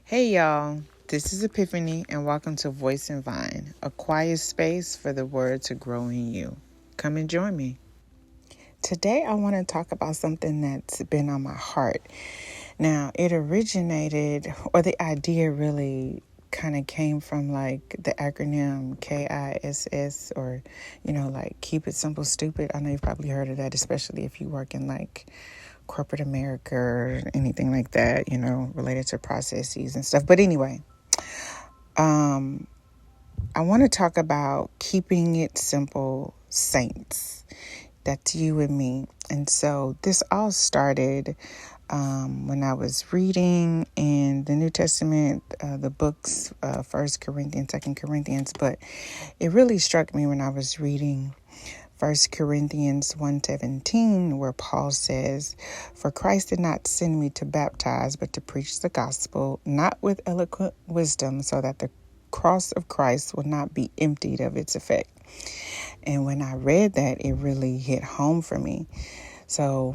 Hey y'all, this is Epiphany and welcome to Voice and Vine, a quiet space for the word to grow in you. Come and join me. Today I want to talk about something that's been on my heart. Now, it originated, or the idea really kind of came from like the acronym KISS, or, like keep it simple, stupid. I know you've probably heard of that, especially if you work in like corporate America or anything like that, related to processes and stuff. But anyway, I want to talk about keeping it simple, saints. That's you and me. And so this all started when I was reading in the New Testament, the books, 1 Corinthians, 2 Corinthians. But it really struck me when I was reading 1 Corinthians 1:17, where Paul says, "For Christ did not send me to baptize, but to preach the gospel, not with eloquent wisdom, so that the cross of Christ will not be emptied of its effect." And when I read that, it really hit home for me. So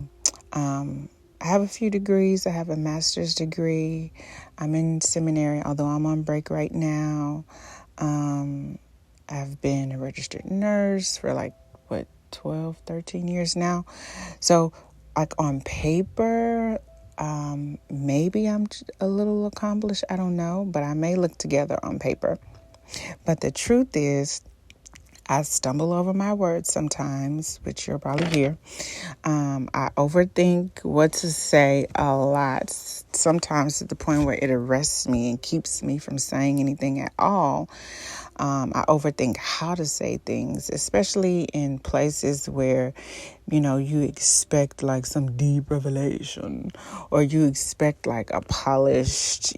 I have a few degrees. I have a master's degree. I'm in seminary, although I'm on break right now. I've been a registered nurse for 12, 13 years now. So like on paper, maybe I'm a little accomplished. I don't know, but I may look together on paper. But the truth is, I stumble over my words sometimes, which you'll probably hear. I overthink what to say a lot, sometimes to the point where it arrests me and keeps me from saying anything at all. I overthink how to say things, especially in places where, you expect like some deep revelation, or you expect like a polished,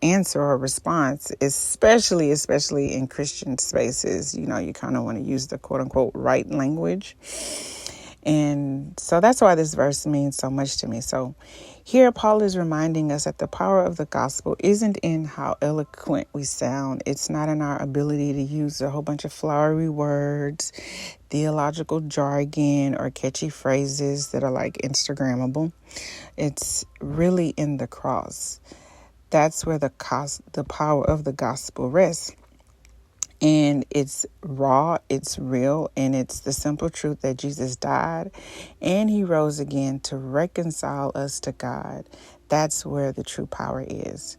answer or response, especially in Christian spaces. You kind of want to use the quote unquote right language. And so that's why this verse means so much to me. So here Paul is reminding us that the power of the gospel isn't in how eloquent we sound. It's not in our ability to use a whole bunch of flowery words, theological jargon, or catchy phrases that are like Instagrammable. It's really in the cross. That's where the power of the gospel rests. And it's raw, it's real, and it's the simple truth that Jesus died and he rose again to reconcile us to God. That's where the true power is.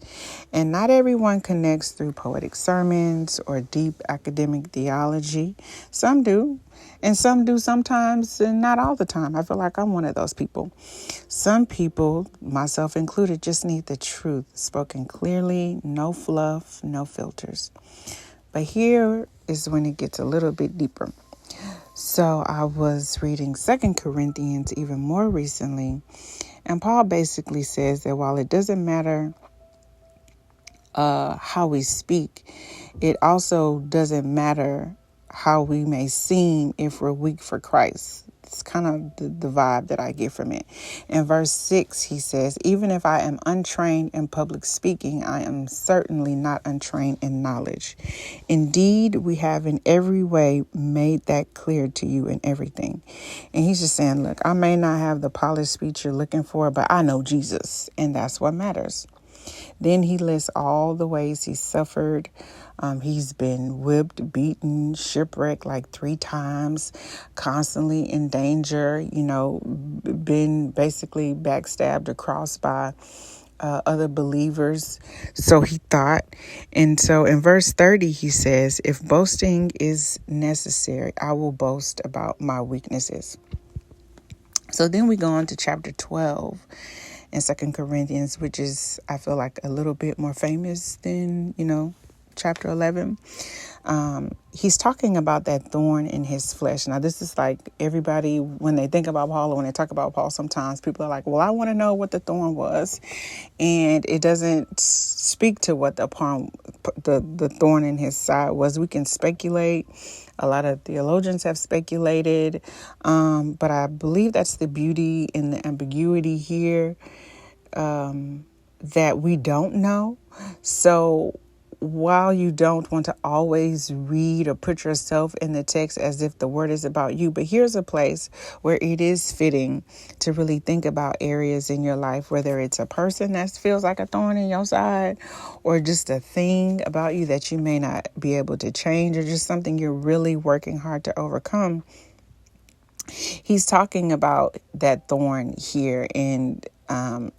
And not everyone connects through poetic sermons or deep academic theology. Some do, and some do sometimes, and not all the time. I feel like I'm one of those people. Some people, myself included, just need the truth spoken clearly, no fluff, no filters. But here is when it gets a little bit deeper. So I was reading 2 Corinthians even more recently, and Paul basically says that while it doesn't matter how we speak, it also doesn't matter how we may seem if we're weak for Christ. It's kind of the vibe that I get from it. In verse 6, he says, "Even if I am untrained in public speaking, I am certainly not untrained in knowledge. Indeed, we have in every way made that clear to you in everything." And he's just saying, look, I may not have the polished speech you're looking for, but I know Jesus, and that's what matters. Then he lists all the ways he suffered. He's been whipped, beaten, shipwrecked like 3 times, constantly in danger, been basically backstabbed across by other believers. So he thought. And so in verse 30, he says, "If boasting is necessary, I will boast about my weaknesses." So then we go on to chapter 12 in 2 Corinthians, which is, I feel like, a little bit more famous than, chapter 11. He's talking about that thorn in his flesh. Now, this is like everybody, when they think about Paul or when they talk about Paul, sometimes people are like, well, I want to know what the thorn was. And it doesn't speak to what the thorn in his side was. We can speculate. A lot of theologians have speculated. But I believe that's the beauty and the ambiguity here, that we don't know. So while you don't want to always read or put yourself in the text as if the word is about you, but here's a place where it is fitting to really think about areas in your life, whether it's a person that feels like a thorn in your side, or just a thing about you that you may not be able to change, or just something you're really working hard to overcome. He's talking about that thorn here, and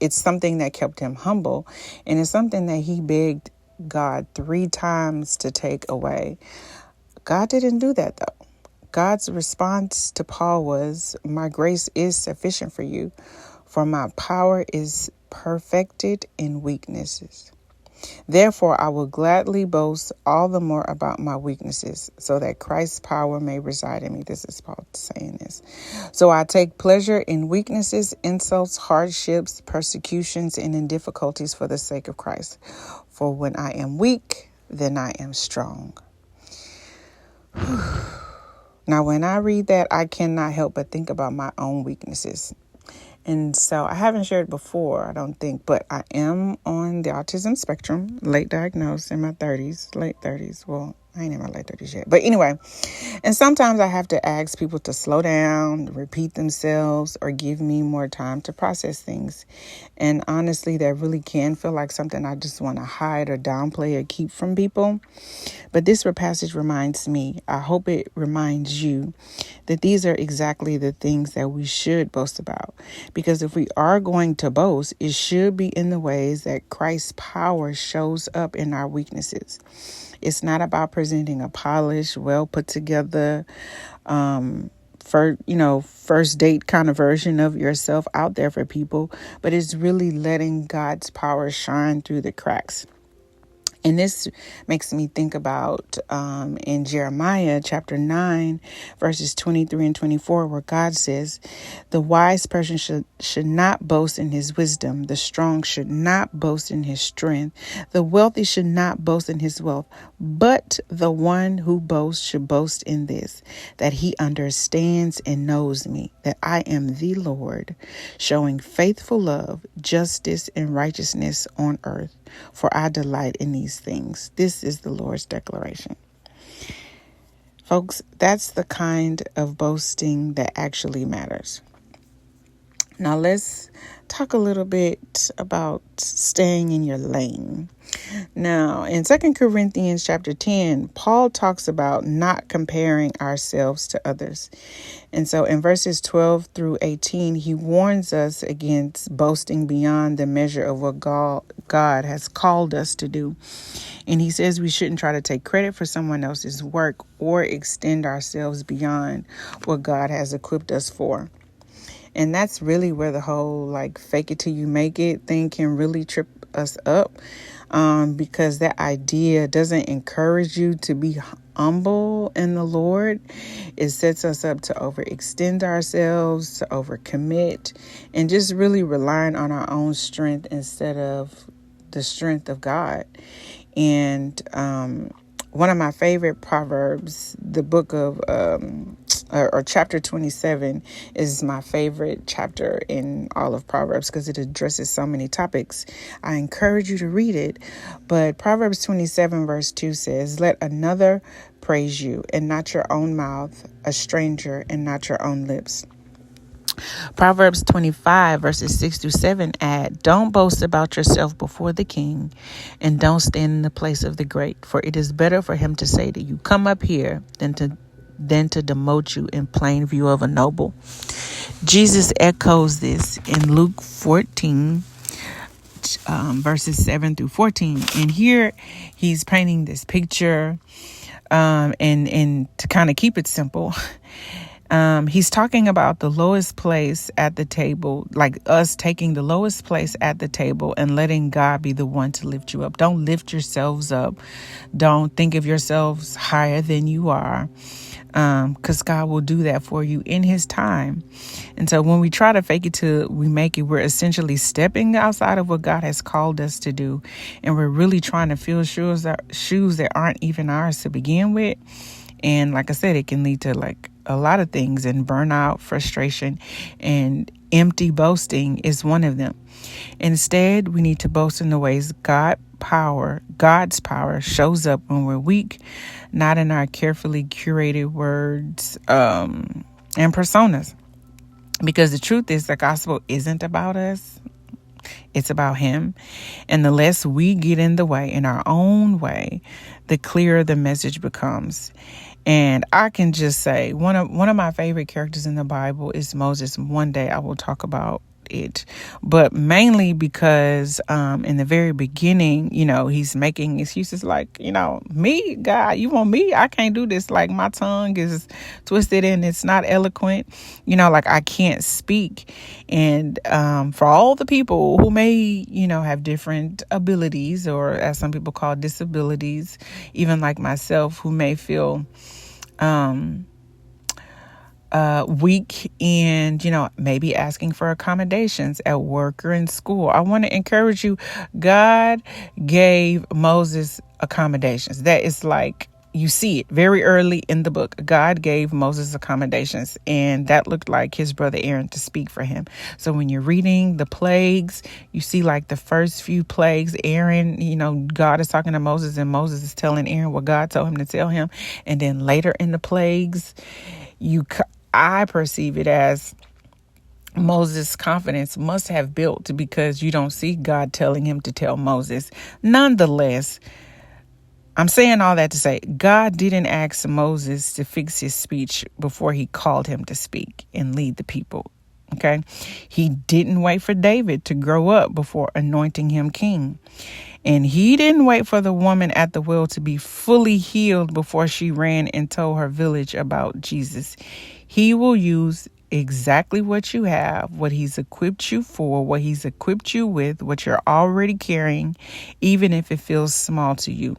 it's something that kept him humble, and it's something that he begged God 3 times to take away. God didn't do that, though. God's response to Paul was, "My grace is sufficient for you, for my power is perfected in weaknesses. Therefore, I will gladly boast all the more about my weaknesses, so that Christ's power may reside in me." This is Paul saying this. "So I take pleasure in weaknesses, insults, hardships, persecutions, and in difficulties for the sake of Christ. For when I am weak, then I am strong." Now, when I read that, I cannot help but think about my own weaknesses. And so I haven't shared before, I don't think, but I am on the autism spectrum, late diagnosed in my 30s, late 30s. Well, I ain't in my late 30s yet. But anyway, and sometimes I have to ask people to slow down, repeat themselves, or give me more time to process things. And honestly, that really can feel like something I just want to hide or downplay or keep from people. But this passage reminds me, I hope it reminds you, that these are exactly the things that we should boast about. Because if we are going to boast, it should be in the ways that Christ's power shows up in our weaknesses. It's not about presenting a polished, well put together, first date kind of version of yourself out there for people, but it's really letting God's power shine through the cracks. And this makes me think about in Jeremiah chapter 9, verses 23 and 24, where God says, "The wise person should not boast in his wisdom. The strong should not boast in his strength. The wealthy should not boast in his wealth. But the one who boasts should boast in this, that he understands and knows me, that I am the Lord, showing faithful love, justice, and righteousness on earth. For I delight in these things." This is the Lord's declaration. Folks, that's the kind of boasting that actually matters. Now let's talk a little bit about staying in your lane. Now, in 2 Corinthians chapter 10, Paul talks about not comparing ourselves to others. And so in verses 12 through 18, he warns us against boasting beyond the measure of what God has called us to do. And he says we shouldn't try to take credit for someone else's work or extend ourselves beyond what God has equipped us for. And that's really where the whole fake it till you make it thing can really trip us up, because that idea doesn't encourage you to be humble in the Lord. It sets us up to overextend ourselves, to overcommit, and just really relying on our own strength instead of the strength of God. And one of my favorite Proverbs, the book of or chapter 27 is my favorite chapter in all of Proverbs because it addresses so many topics. I encourage you to read it. But Proverbs 27 verse 2 says, "Let another praise you and not your own mouth, a stranger and not your own lips." Proverbs 25 verses 6 through 7 add, "Don't boast about yourself before the king, and don't stand in the place of the great, for it is better for him to say to you, 'Come up here,' than to demote you in plain view of a noble." Jesus echoes this in Luke 14 verses 7 through 14. And here he's painting this picture, and to kind of keep it simple, he's talking about the lowest place at the table, like us taking the lowest place at the table and letting God be the one to lift you up. Don't lift yourselves up. Don't think of yourselves higher than you are, because God will do that for you in his time. And so when we try to fake it till we make it, we're essentially stepping outside of what God has called us to do. And we're really trying to fill shoes that aren't even ours to begin with. And like I said, it can lead to a lot of things, and burnout, frustration, and empty boasting is one of them. Instead, we need to boast in the ways God's power shows up when we're weak, not in our carefully curated words and personas. Because the truth is, the gospel isn't about us. It's about him. And the less we get in the way, in our own way, the clearer the message becomes. And I can just say one of my favorite characters in the Bible is Moses. One day I will talk about it, but mainly because in the very beginning, he's making excuses like, me, God, you want me? I can't do this. Like, my tongue is twisted and it's not eloquent, like I can't speak. And for all the people who may, have different abilities, or as some people call disabilities, even like myself, who may feel weak and, maybe asking for accommodations at work or in school, I want to encourage you. God gave Moses accommodations. That is like, you see it very early in the book. God gave Moses accommodations, and that looked like his brother Aaron to speak for him. So when you're reading the plagues, you see like the first few plagues, Aaron, God is talking to Moses, and Moses is telling Aaron what God told him to tell him. And then later in the plagues, I perceive it as Moses' confidence must have built, because you don't see God telling him to tell Moses. Nonetheless, I'm saying all that to say, God didn't ask Moses to fix his speech before he called him to speak and lead the people. Okay. He didn't wait for David to grow up before anointing him king. And he didn't wait for the woman at the well to be fully healed before she ran and told her village about Jesus. He will use exactly what you have, what he's equipped you for, what he's equipped you with, what you're already carrying, even if it feels small to you,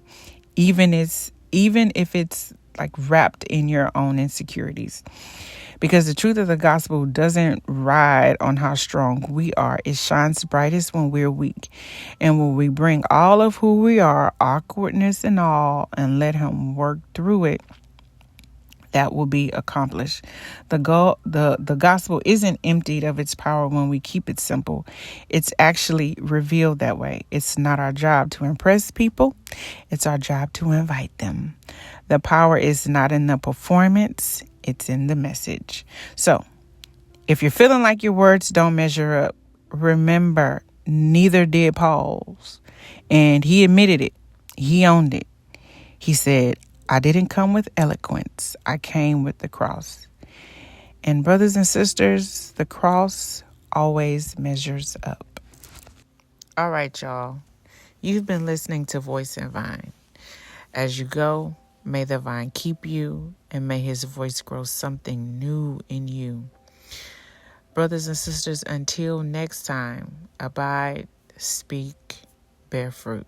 even if it's like wrapped in your own insecurities. Because the truth of the gospel doesn't ride on how strong we are. It shines brightest when we're weak. And when we bring all of who we are, awkwardness and all, and let him work through it, that will be accomplished. The gospel isn't emptied of its power when we keep it simple. It's actually revealed that way. It's not our job to impress people. It's our job to invite them. The power is not in the performance. It's in the message. So if you're feeling like your words don't measure up, remember, neither did Paul's. And he admitted it. He owned it. He said, I didn't come with eloquence. I came with the cross. And brothers and sisters, the cross always measures up. All right, y'all. You've been listening to Voice and Vine. As you go, may the vine keep you, and may his voice grow something new in you. Brothers and sisters, until next time, abide, speak, bear fruit.